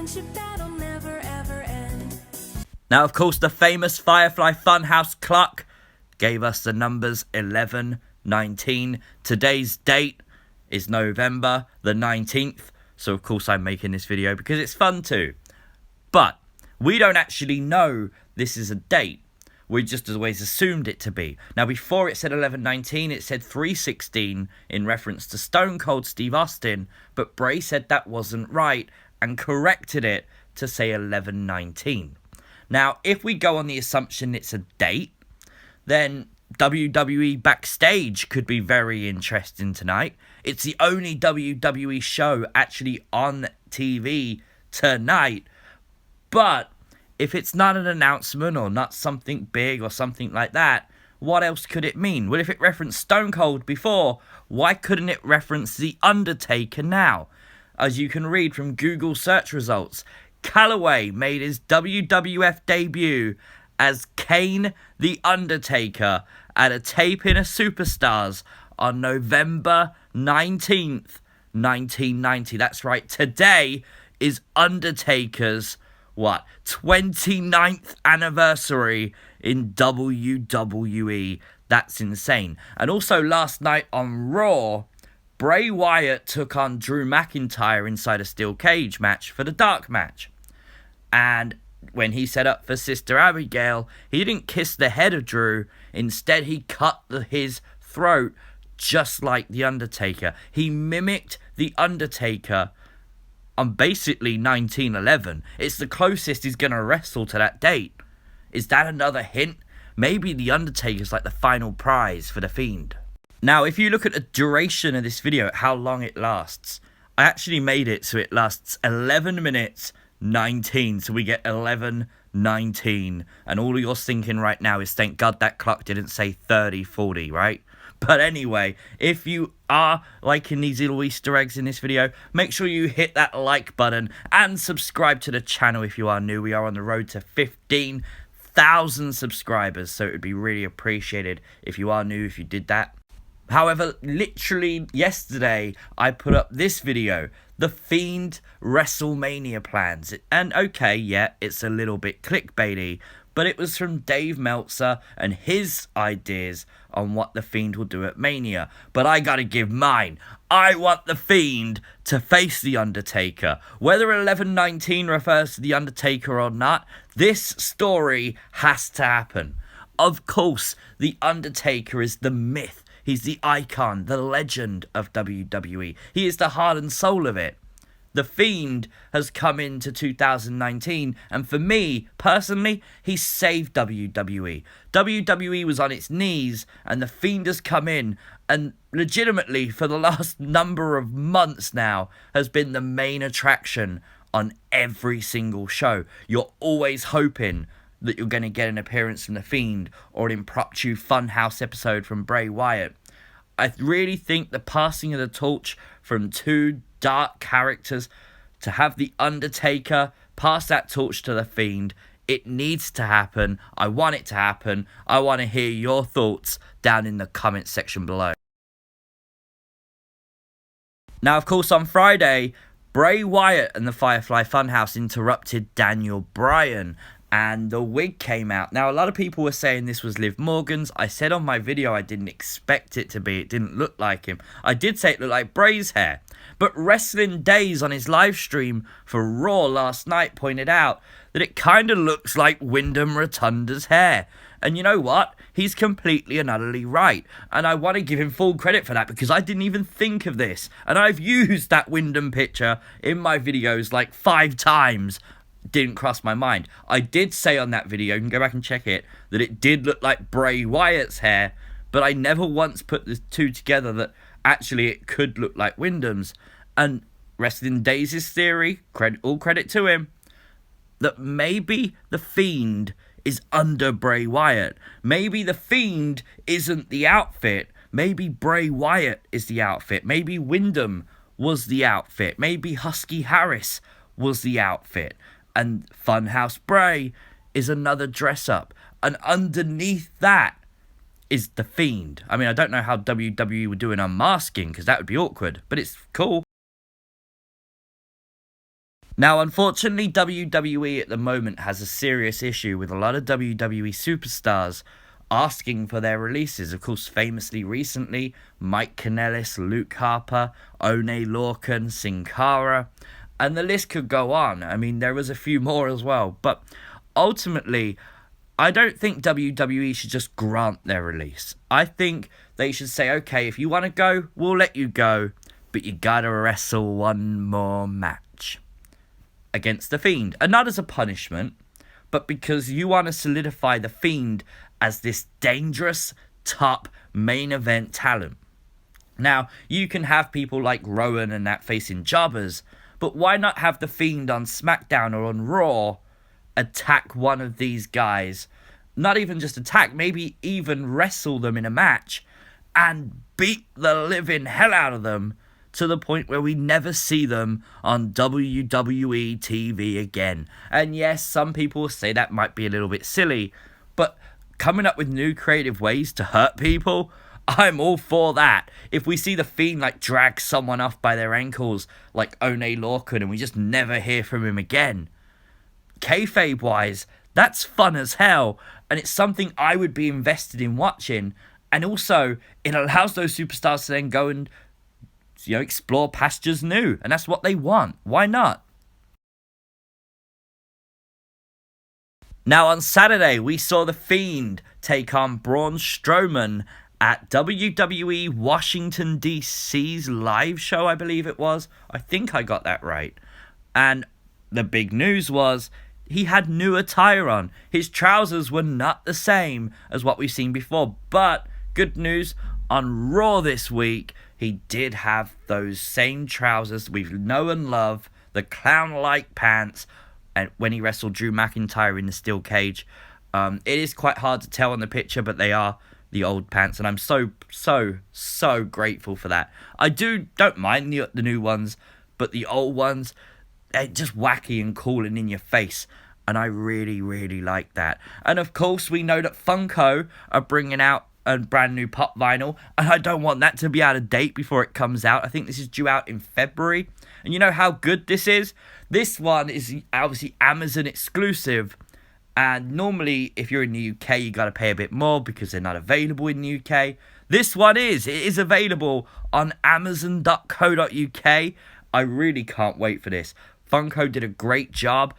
friendship that'll never ever end. Now, of course, the famous Firefly Funhouse clock gave us the numbers 11:19. Today's date is November the 19th. So, of course, I'm making this video because it's fun too. But we don't actually know this is a date. We just always assumed it to be. Now, before it said 11:19, it said 3:16 in reference to Stone Cold Steve Austin. But Bray said that wasn't right and corrected it to say 11:19. Now, if we go on the assumption it's a date, then WWE Backstage could be very interesting tonight. It's the only WWE show actually on TV tonight. But if it's not an announcement or not something big or something like that, what else could it mean? Well, if it referenced Stone Cold before, why couldn't it reference The Undertaker now? As you can read from Google search results, Calloway made his WWF debut as Kane The Undertaker at a taping of Superstars on November 19th, 1990. That's right, today is Undertaker's 29th anniversary in WWE. That's insane. And also last night on Raw, Bray Wyatt took on Drew McIntyre inside a steel cage match for the dark match. And when he set up for Sister Abigail, he didn't kiss the head of Drew. Instead, he cut his throat just like The Undertaker. He mimicked The Undertaker on basically 1911. It's the closest he's going to wrestle to that date. Is that another hint? Maybe The Undertaker's like the final prize for the Fiend. Now, if you look at the duration of this video, how long it lasts, I actually made it so it lasts 11 minutes 19. So we get 11:19. And all you're thinking right now is thank God that clock didn't say 30:40, right? But anyway, if you are liking these little Easter eggs in this video, make sure you hit that like button and subscribe to the channel if you are new. We are on the road to 15,000 subscribers, so it would be really appreciated if you are new, if you did that. However, literally yesterday, I put up this video, The Fiend WrestleMania plans. And okay, yeah, it's a little bit clickbaity, but it was from Dave Meltzer and his ideas on what The Fiend will do at Mania. But I gotta give mine. I want The Fiend to face The Undertaker. Whether 11:19 refers to The Undertaker or not, this story has to happen. Of course, The Undertaker is the myth. He's the icon, the legend of WWE. He is the heart and soul of it. The Fiend has come into 2019, and for me, personally, he saved WWE. WWE was on its knees, and The Fiend has come in, and legitimately, for the last number of months now, has been the main attraction on every single show. You're always hoping that you're going to get an appearance from The Fiend or an impromptu Funhouse episode from Bray Wyatt. I really think the passing of the torch from two dark characters to have The Undertaker pass that torch to The Fiend, it needs to happen. I want it to happen. I want to hear your thoughts down in the comment section below. Now, of course, on Friday, Bray Wyatt and the Firefly Funhouse interrupted Daniel Bryan, and the wig came out. Now, a lot of people were saying this was Liv Morgan's. I said on my video I didn't expect it to be. It didn't look like him. I did say it looked like Bray's hair. But Wrestling Days on his live stream for Raw last night pointed out that it kind of looks like Wyndham Rotunda's hair. And you know what? He's completely and utterly right. And I want to give him full credit for that because I didn't even think of this. And I've used that Wyndham picture in my videos like 5 times. Didn't cross my mind. I did say on that video, you can go back and check it, that it did look like Bray Wyatt's hair, but I never once put the two together that actually it could look like Wyndham's. And Wrestling Days' theory, all credit to him, that maybe The Fiend is under Bray Wyatt. Maybe The Fiend isn't the outfit. Maybe Bray Wyatt is the outfit. Maybe Wyndham was the outfit. Maybe Husky Harris was the outfit. And Funhouse Bray is another dress-up. And underneath that is The Fiend. I mean, I don't know how WWE would do an unmasking, because that would be awkward. But it's cool. Now, unfortunately, WWE at the moment has a serious issue with a lot of WWE superstars asking for their releases. Of course, famously recently, Mike Kanellis, Luke Harper, One Lorcan, Sin Cara, and the list could go on. I mean, there was a few more as well. But ultimately, I don't think WWE should just grant their release. I think they should say, okay, if you want to go, we'll let you go, but you gotta wrestle one more match against the Fiend. And not as a punishment, but because you want to solidify the Fiend as this dangerous, top main event talent. Now, you can have people like Rowan and that facing jobbers, but why not have the Fiend on SmackDown or on Raw attack one of these guys? Not even just attack, maybe even wrestle them in a match and beat the living hell out of them to the point where we never see them on WWE TV again. And yes, some people say that might be a little bit silly, but coming up with new creative ways to hurt people, I'm all for that. If we see the Fiend like drag someone off by their ankles like One Lorcan and we just never hear from him again, kayfabe wise, that's fun as hell, and it's something I would be invested in watching. And also, it allows those superstars to then go and explore pastures new, and that's what they want. Why not? Now, on Saturday, we saw The Fiend take on Braun Strowman at WWE Washington, D.C.'s live show, I believe it was. I think I got that right. And the big news was he had new attire on. His trousers were not the same as what we've seen before. But good news, on Raw this week, he did have those same trousers we know and love, the clown-like pants, and when he wrestled Drew McIntyre in the steel cage. It is quite hard to tell on the picture, but they are the old pants, and I'm so grateful for that. I don't mind the new ones, but the old ones, they're just wacky and cool and in your face, and I really like that. And of course, we know that Funko are bringing out a brand new pop vinyl, and I don't want that to be out of date before it comes out. I think this is due out in February, and you know how good this is? This one is obviously Amazon exclusive, and normally if you're in the UK you gotta pay a bit more because they're not available in the UK. This one is. It is available on Amazon.co.uk. I really can't wait for this. Funko did a great job.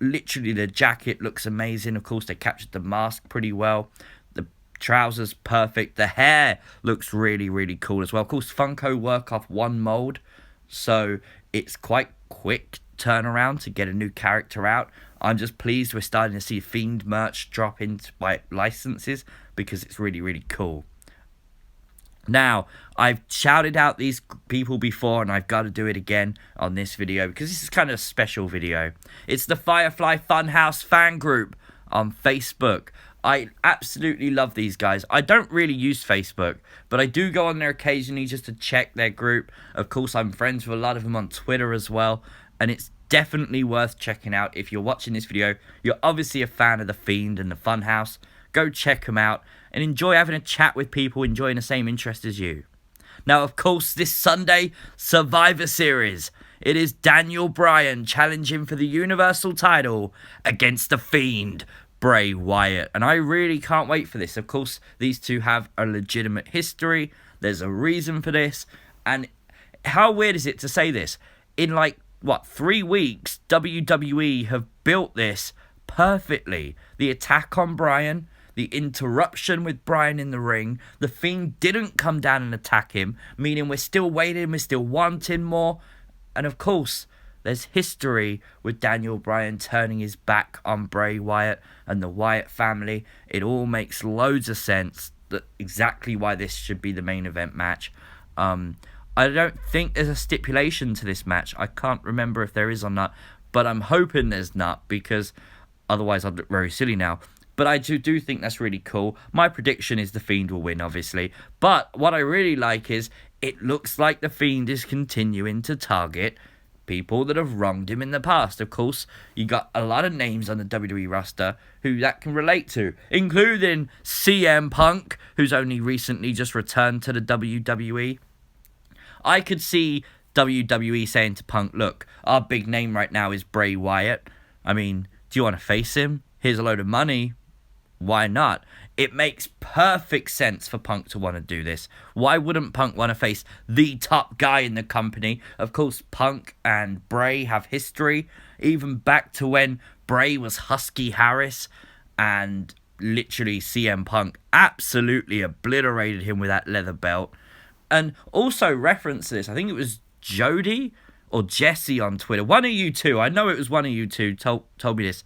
Literally the jacket looks amazing. Of course, they captured the mask pretty well. The trousers perfect. The hair looks really cool as well. Of course, Funko work off one mold, so it's quite quick turnaround to get a new character out. I'm just pleased we're starting to see Fiend merch drop into by licenses because it's really cool. Now, I've shouted out these people before, and I've got to do it again on this video because this is kind of a special video. It's the Firefly Funhouse fan group on Facebook. I absolutely love these guys. I don't really use Facebook, but I do go on there occasionally just to check their group. Of course, I'm friends with a lot of them on Twitter as well, and it's definitely worth checking out. If you're watching this video, you're obviously a fan of The Fiend and the Funhouse. Go check them out and enjoy having a chat with people enjoying the same interest as you. Now, of course, this Sunday, Survivor Series. It is Daniel Bryan challenging for the Universal title against The Fiend Bray Wyatt. And I really can't wait for this. Of course, these two have a legitimate history. There's a reason for this. And how weird is it to say this? In 3 weeks, WWE have built this perfectly. The attack on Bryan, the interruption with Bryan in the ring, the Fiend didn't come down and attack him, meaning we're still waiting, we're still wanting more. And of course, there's history with Daniel Bryan turning his back on Bray Wyatt and the Wyatt family. It all makes loads of sense, that exactly why this should be the main event match. I don't think there's a stipulation to this match. I can't remember if there is or not, but I'm hoping there's not, because otherwise I'd look very silly now. But I do think that's really cool. My prediction is The Fiend will win, obviously. But what I really like is it looks like The Fiend is continuing to target people that have wronged him in the past. Of course, you got a lot of names on the WWE roster who that can relate to, including CM Punk, who's only recently just returned to the WWE. I could see WWE saying to Punk, look, our big name right now is Bray Wyatt. I mean, do you want to face him? Here's a load of money. Why not? It makes perfect sense for Punk to want to do this. Why wouldn't Punk want to face the top guy in the company? Of course, Punk and Bray have history, even back to when Bray was Husky Harris, and literally CM Punk absolutely obliterated him with that leather belt. And also reference this, I think it was Jody or Jesse on Twitter. One of you two, I know it was one of you two, told me this.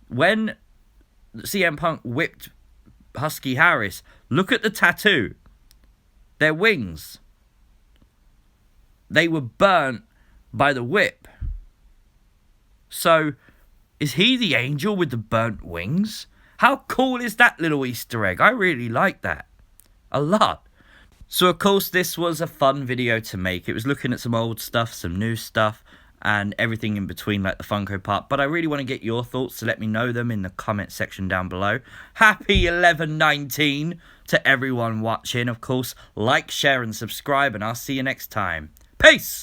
When CM Punk whipped Husky Harris, look at the tattoo. Their wings. They were burnt by the whip. So, is he the angel with the burnt wings? How cool is that little Easter egg? I really like that. A lot. So, of course, this was a fun video to make. It was looking at some old stuff, some new stuff, and everything in between, like the Funko Pop. But I really want to get your thoughts, so let me know them in the comment section down below. Happy 11/19 to everyone watching. Of course, like, share, and subscribe, and I'll see you next time. Peace!